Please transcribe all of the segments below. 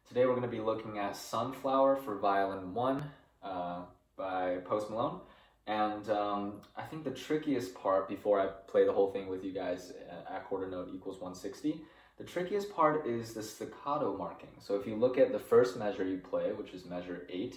Today we're going to be looking at Sunflower for Violin 1 by Malone. And I think the trickiest part, before I play the whole thing with you guys at quarter note equals 160, the trickiest part is the staccato marking. So if you look at the first measure you play, which is measure 8,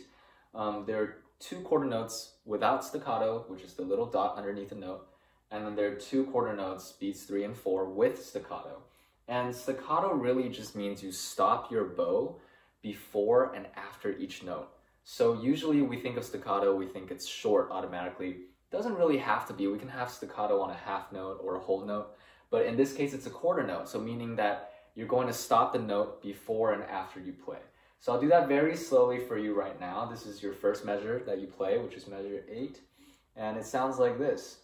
there are two quarter notes without staccato, which is the little dot underneath the note, and then there are two quarter notes, beats 3 and 4, with staccato. And staccato really just means you stop your bow before and after each note. So usually we think of staccato, we think it's short automatically. It doesn't really have to be. We can have staccato on a half note or a whole note, but in this case it's a quarter note, so meaning that you're going to stop the note before and after you play. So I'll do that very slowly for you right now. This is your first measure that you play, which is measure 8, and it sounds like this.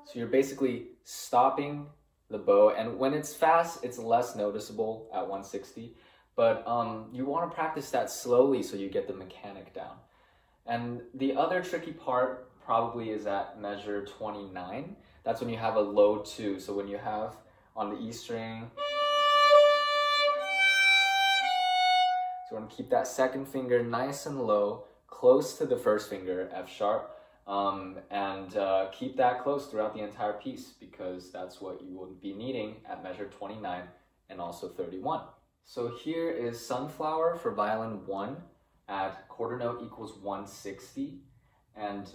So you're basically stopping the bow, and when it's fast, it's less noticeable at 160, but you want to practice that slowly so you get the mechanic down. And the other tricky part probably is at measure 29. That's when you have a low 2. So when you have on the E string, so you want to keep that second finger nice and low, close to the first finger, F sharp, and keep that close throughout the entire piece, because that's what you will be needing at measure 29 and also 31. So here is Sunflower for Violin 1 at quarter note equals 160, and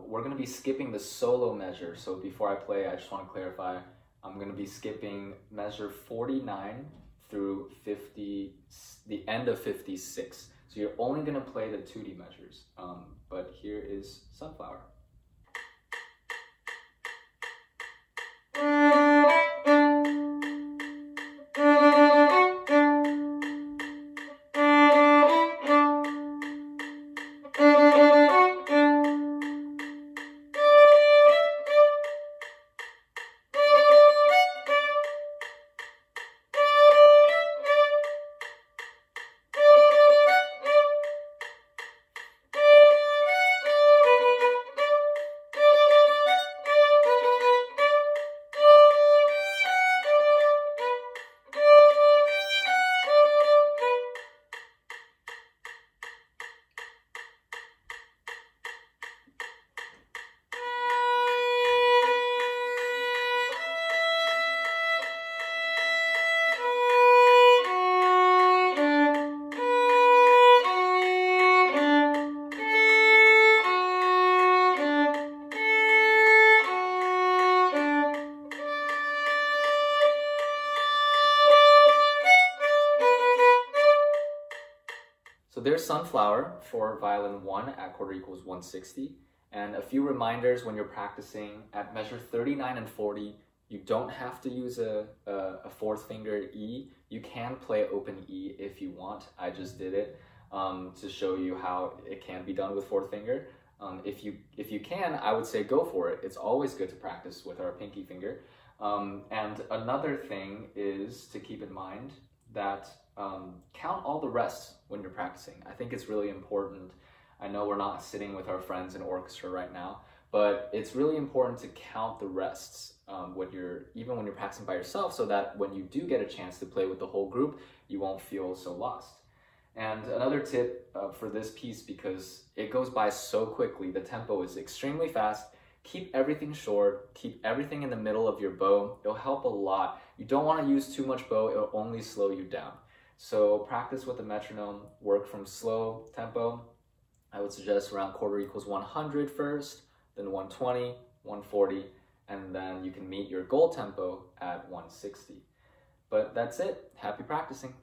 we're going to be skipping the solo measure. So before I play, I just want to clarify, I'm going to be skipping measure 49 through 50, the end of 56. So you're only going to play the 2D measures, but here is Sunflower. So there's Sunflower for Violin 1 at quarter equals 160. And a few reminders when you're practicing at measure 39 and 40, you don't have to use a fourth finger E. You can play open E if you want. I just did it to show you how it can be done with fourth finger. If you can, I would say go for it. It's always good to practice with our pinky finger. And another thing is to keep in mind that count all the rests when you're practicing. I think it's really important. I know we're not sitting with our friends in orchestra right now, but it's really important to count the rests even when you're practicing by yourself, so that when you do get a chance to play with the whole group, you won't feel so lost. And another tip for this piece, because it goes by so quickly, the tempo is extremely fast, keep everything short, keep everything in the middle of your bow. It'll help a lot. You don't want to use too much bow, it'll only slow you down. So practice with the metronome, work from slow tempo. I would suggest around quarter equals 100 first, then 120, 140, and then you can meet your goal tempo at 160. But that's it. Happy practicing.